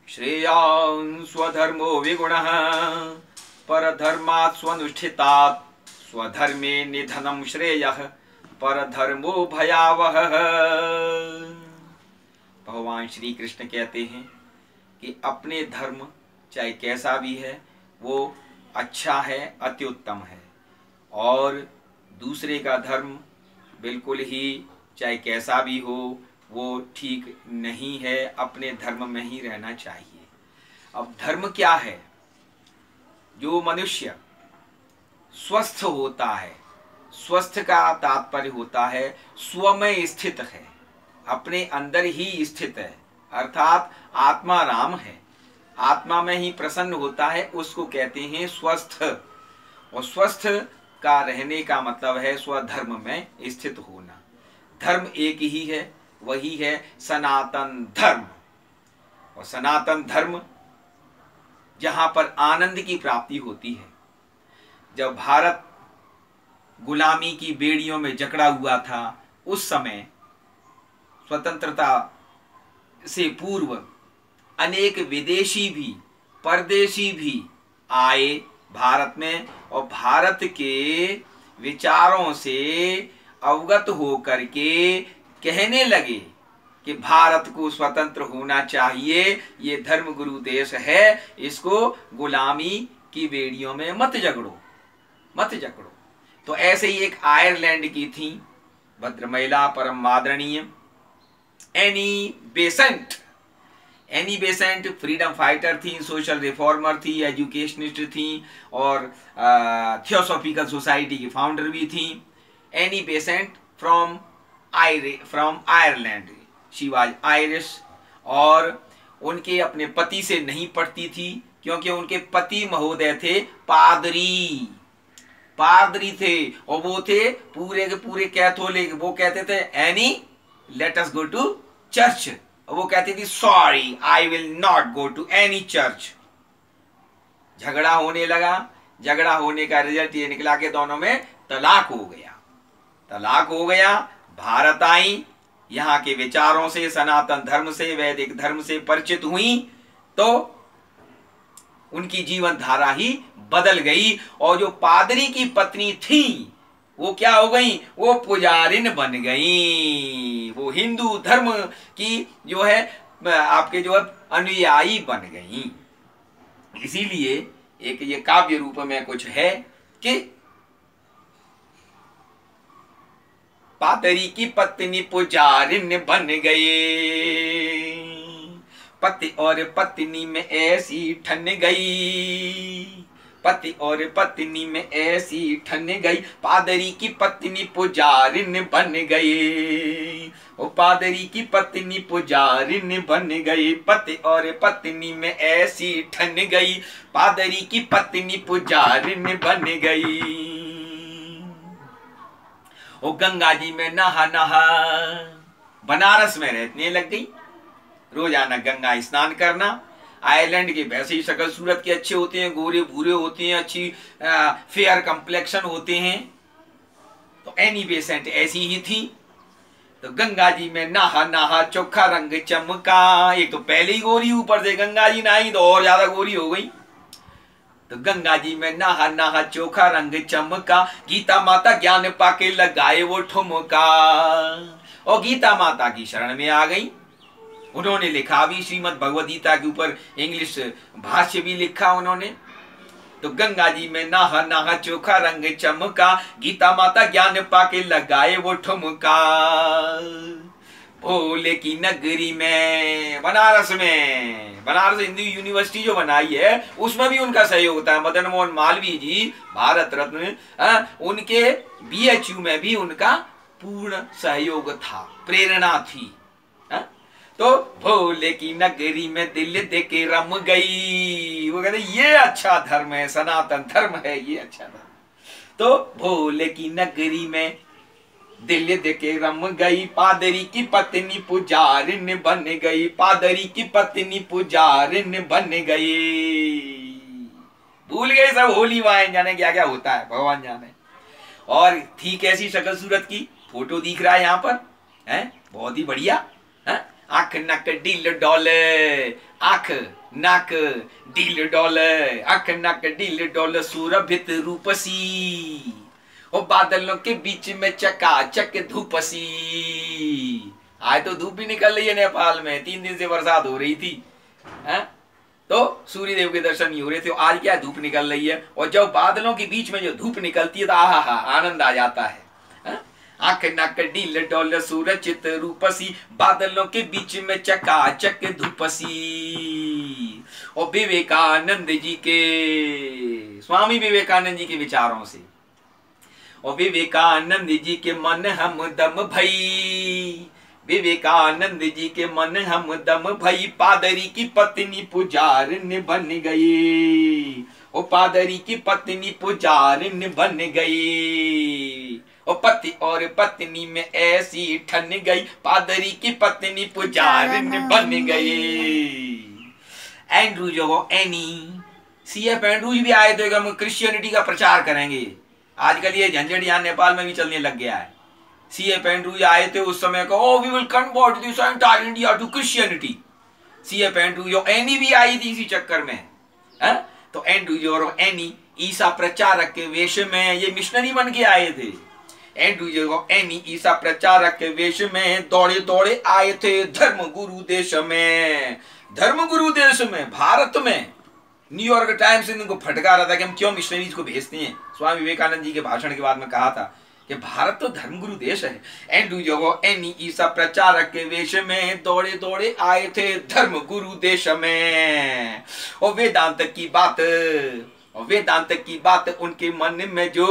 श्रेयान् स्वधर्मो विगुणः परधर्मात् स्वनुष्ठितात् स्वधर्मे निधनं श्रेयः परधर्मो भयावहः। भगवान श्री कृष्ण कहते हैं कि अपने धर्म चाहे कैसा भी है वो अच्छा है, अति उत्तम है, और दूसरे का धर्म बिल्कुल ही चाहे कैसा भी हो वो ठीक नहीं है, अपने धर्म में ही रहना चाहिए। अब धर्म क्या है? जो मनुष्य स्वस्थ होता है, स्वस्थ का तात्पर्य होता है स्व में स्थित है, अपने अंदर ही स्थित है, अर्थात आत्मा राम है, आत्मा में ही प्रसन्न होता है, उसको कहते हैं स्वस्थ। और स्वस्थ का रहने का मतलब है स्वधर्म में स्थित होना। धर्म एक ही है, वही है सनातन धर्म। और सनातन धर्म जहां पर आनंद की प्राप्ति होती है। जब भारत गुलामी की बेड़ियों में जकड़ा हुआ था, उस समय स्वतंत्रता से पूर्व अनेक विदेशी भी, परदेशी भी आए भारत में, और भारत के विचारों से अवगत होकर के कहने लगे कि भारत को स्वतंत्र होना चाहिए, ये धर्म गुरु देश है, इसको गुलामी की बेड़ियों में मत जकड़ो, मत जकड़ो। तो ऐसे ही एक आयरलैंड की थी भद्र महिला, परम आदरणीय Annie Besant. Annie Besant freedom fighter थी, सोशल रिफॉर्मर थी, एजुकेशनिस्ट थी, और थियोसॉफिकल सोसाइटी की फाउंडर भी थी। Annie Besant from Ireland, she was Irish. और उनके अपने पति से नहीं पटती थी, क्योंकि उनके पति महोदय थे पादरी, पादरी थे, और वो थे पूरे के पूरे कैथोलिक। वो कहते थे Annie let us go to church, वो कहती थी sorry I will not go to any church. झगड़ा होने लगा, झगड़ा होने का रिजल्ट ये निकला कि दोनों में तलाक हो गया, तलाक हो गया। भारत आई, यहाँ के विचारों से, सनातन धर्म से, वैदिक धर्म से परिचित हुई, तो उनकी जीवन धारा ही बदल गई। और जो पादरी की पत्नी थी वो क्या हो गई? वो पुजारिन बन गई, वो हिंदू धर्म की जो है आपके जो है अनुयायी बन गई। इसीलिए एक ये काव्य रूप में कुछ है कि पादरी की पत्नी पुजारिन बन गई, पति और पत्नी में ऐसी ठन गई, पति और पत्नी में ऐसी ठन गई, पादरी की पत्नी पुजारिन बन गई, ओ पादरी की पत्नी पुजारिन बन गई, पति और पत्नी में ऐसी ठन गई, पादरी की पत्नी पुजारिन बन गई। ओ गंगा जी में नहा नहा बनारस में रहने लग गई, रोजाना गंगा स्नान करना। आयरलैंड के वैसे ही शकल सूरत के अच्छे होते हैं, गोरे भूरे होते हैं, अच्छी फेयर कंप्लेक्शन होते हैं। तो एनी बेसेंट ऐसी ही थी। तो गंगा जी में नहा नहा चोखा रंग चमका। एक तो पहले ही गोरी, ऊपर से गंगा जी नहाई तो और ज्यादा गोरी हो गई। तो गंगा जी में नहा नहा चोखा रंग चमका, गीता माता ज्ञान पाके लगाए वो ठुमका। और गीता माता की शरण में आ गई। उन्होंने लिखा भी श्रीमद् भगवद गीता के ऊपर इंग्लिश भाष्य भी लिखा उन्होंने। तो गंगा जी में नहा नहा चोखा रंग चमका, गीता माता ज्ञान पाके लगाए वो ठुमका। भोले की नगरी में, बनारस में, बनारस हिंदू यूनिवर्सिटी जो बनाई है उसमें भी उनका सहयोग होता है। मदन मोहन मालवीय जी भारत रत्न, उनके BHU में भी उनका पूर्ण सहयोग था, प्रेरणा थी। तो भोले की नगरी में दिल देके रम गई। वो कहते ये अच्छा धर्म है, सनातन धर्म है, ये अच्छा धर्म। तो भोले की नगरी में दिल देके रम गई, पादरी की पत्नी पुजारिन बन गई, पादरी की पत्नी पुजारिन बन गई। भूल गए सब होली वाइन, जाने क्या क्या होता है भगवान जाने। और थी कैसी शक्ल सूरत की, फोटो दिख रहा है यहाँ पर, है बहुत ही बढ़िया है। आंख नक डील डोले, आंख नक डील डोले, आंख नक डील डोले, सुरभित रूपसी, ओ बादलों के बीच में चकाचक धूपसी। आज तो धूप भी निकल रही है नेपाल में, 3 दिन से बरसात हो रही थी, है? तो सूर्य देव के दर्शन नहीं हो रहे थे, आज क्या धूप निकल रही है, और जब बादलों के बीच में जो धूप निकलती है तो आहा हा आनंद आ जाता है। आंख नक डील डोल सूरचित रूपसी, बादलों के बीच में चकाचक धूपसी। और विवेकानंद जी के, स्वामी विवेकानंद जी के विचारों से, और विवेकानंद जी के मन हम दम भई, विवेकानंद जी के मन हम दम भई, पादरी की पत्नी पुजारिन बन गई, ओ पादरी की पत्नी पुजारिन बन गई, ओ पति और पत्नी में ऐसी ठन गई, पादरी की पत्नी पुजारिन बन गई। एंड्रू जो एनी, सीएफ एंड्रू भी आए थे कि हम क्रिश्चियनिटी का प्रचार करेंगे। आजकल ये झंझट यहाँ नेपाल में भी चलने लग गया है। सीएफ एंड्रू आए थे उस समय को, oh we will convert this entire India to Christianity. C F Andrew जो एनी भी आई थी इसी चक्कर में, है? तो एंड्रू जो एनी ईसा प्रचारक के वेश में ये मिशनरी बन के आए थे। एंड्रू जो एनी ईसा प्रचारक के वेश में दौड़े दौड़े आए थे धर्म गुरु देश में, धर्म गुरु देश में, भारत में। न्यूयॉर्क टाइम्स ने इनको फटका रहा था कि हम क्यों मिशनरीज को भेजते हैं। स्वामी विवेकानंद जी के भाषण के बाद में कहा था कि भारत तो धर्मगुरु देश है। एंड्रू जो एनी ईसा प्रचारक के वेश में दौड़े दौड़े आए थे धर्म गुरु देश में, और वेदांत की बात उनके मन में जो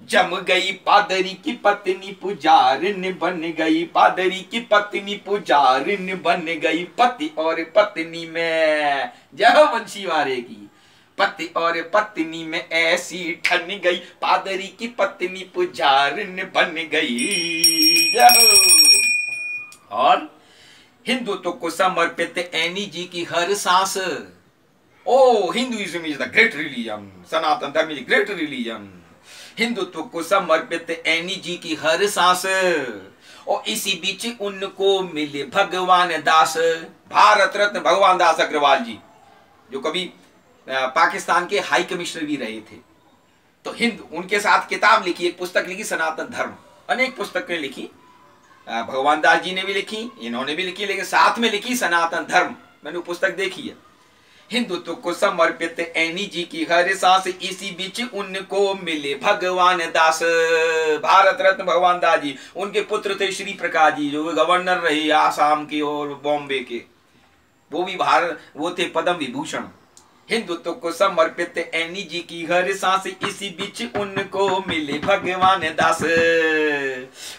जम गई, पादरी की पत्नी पुजारिन बन गई, पादरी की पत्नी पुजारिन बन गई, पति और पत्नी में, जय वंशीवारे की, पति और पत्नी में ऐसी ठन गई, पादरी की पत्नी पुजारिन बन गई। और हिंदुत्व को समर्पित एनी जी की हर सांस, oh Hinduism is the great religion, Sanatan Dharma is great religion. Hindutva को समर्पित एनी जी की हर सांस, और इसी बीच उनको मिले भगवान दास, भारत रत्न भगवान दास अग्रवाल जी, जो कभी पाकिस्तान के हाई कमिश्नर भी रहे थे। तो हिंदू उनके साथ किताब लिखी, एक पुस्तक लिखी सनातन धर्म, अनेक पुस्तकें लिखी, भगवान दास जी ने भी लिखी, इन्होंने भी लिखी, लेकिन साथ में लिखी सनातन धर्म, मैंने पुस्तक देखी है। हिंदुत्व को समर्पित एनी जी की हर सांस, इसी बीच उनको मिले भगवान दास, भारत रत्न भगवान दास जी। उनके पुत्र थे श्री प्रकाश जी, जो गवर्नर रहे आसाम के और बॉम्बे के, वो भी वो थे पद्म विभूषण। हिंदुत्व को समर्पित एनी जी की हर सांस, इसी बीच उनको मिले भगवान दास,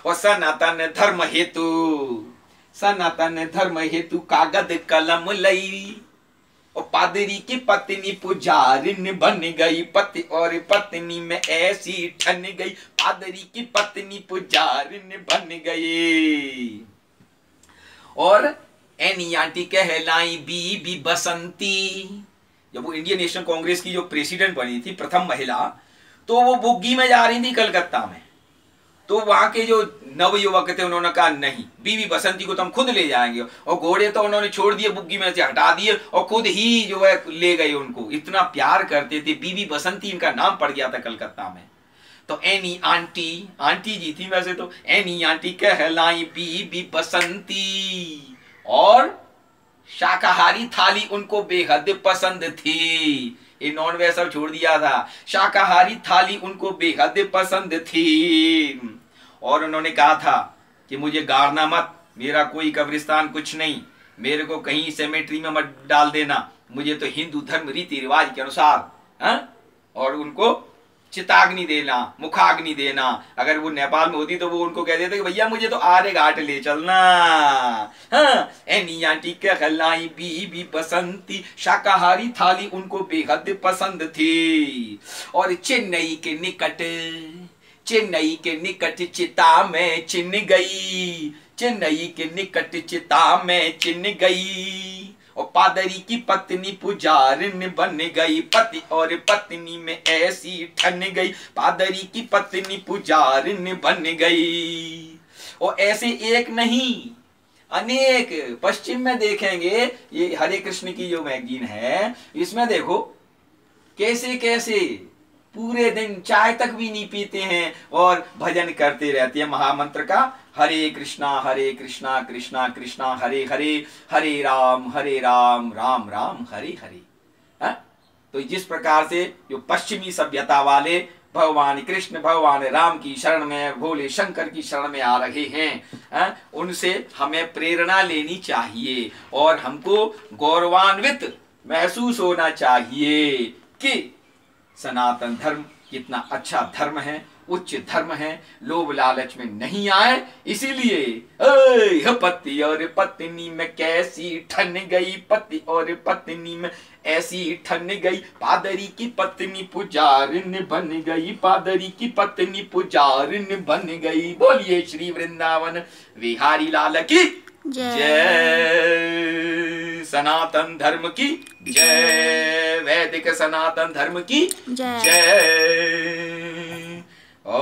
और सनातन धर्म हेतु कागज कलम लई, और पादरी की पत्नी पुजारिन बन गई, पति और पत्नी में ऐसी ठन गई, पादरी की पत्नी पुजारिन बन गई। और एनी आंटी कहलाई बीबी बसंती। जब वो इंडियन नेशनल कांग्रेस की जो प्रेसिडेंट बनी थी, प्रथम महिला, तो वो बुग्गी में जा रही थी कलकत्ता में। तो वहां के जो नवयुवक थे उन्होंने कहा नहीं, बीबी बसंती को तो हम खुद ले जाएंगे, और घोड़े तो उन्होंने छोड़ दिए, बुग्गी में से हटा दिए और खुद ही जो है ले गए उनको। इतना प्यार करते थे, बीबी बसंती इनका नाम पड़ गया था कलकत्ता में। तो एनी आंटी जी थी वैसे तो, एनी आंटी कहलाई बीबी बसंती, और शाकाहारी थाली उनको बेहद पसंद थी। ये नॉन वेज सब छोड़ दिया था, शाकाहारी थाली उनको बेहद पसंद थी। और उन्होंने कहा था कि मुझे गाड़ना मत, मेरा कोई कब्रिस्तान कुछ नहीं, मेरे को कहीं सेमेट्री में मत डाल देना, मुझे तो हिंदू धर्म रीति रिवाज के अनुसार, और उनको चिताग्नि देना, मुखाग्नि देना। अगर वो नेपाल में होती तो वो उनको कह देते कि भैया मुझे तो आर्य घाट ले चलना। एनी आंटी कहलाई बीबी बसंती, शाकाहारी थाली उनको बेहद पसंद थी। और चेन्नई के निकट चिता में चिन गई, चेन्नई के निकट चिता में चिन गई, और पादरी की पत्नी पुजारिन बन गई, पति और पत्नी में ऐसी ठन गई, पादरी की पत्नी पुजारिन बन गई। और ऐसे एक नहीं अनेक पश्चिम में देखेंगे, ये हरे कृष्ण की जो मैगजीन है इसमें देखो कैसे कैसे पूरे दिन चाय तक भी नहीं पीते हैं और भजन करते रहते हैं महामंत्र का, हरे कृष्णा कृष्णा कृष्णा हरे हरे, हरे राम राम राम हरे हरे। तो जिस प्रकार से जो पश्चिमी सभ्यता वाले भगवान कृष्ण भगवान राम की शरण में, भोले शंकर की शरण में आ रहे हैं, उनसे हमें प्रेरणा लेनी चाहिए और हमको गौरवान्वित महसूस होना चाहिए कि सनातन धर्म कितना अच्छा धर्म है, उच्च धर्म है, लोभ लालच में नहीं आए। इसीलिए पति और पत्नी में कैसी ठन गई, पति और पत्नी में ऐसी ठन गई, पादरी की पत्नी पुजारिन बन गई, पादरी की पत्नी पुजारिन बन गई। बोलिए श्री वृंदावन विहारी लाल की जय, सनातन धर्म की जय, वैदिक सनातन धर्म की जय। ओ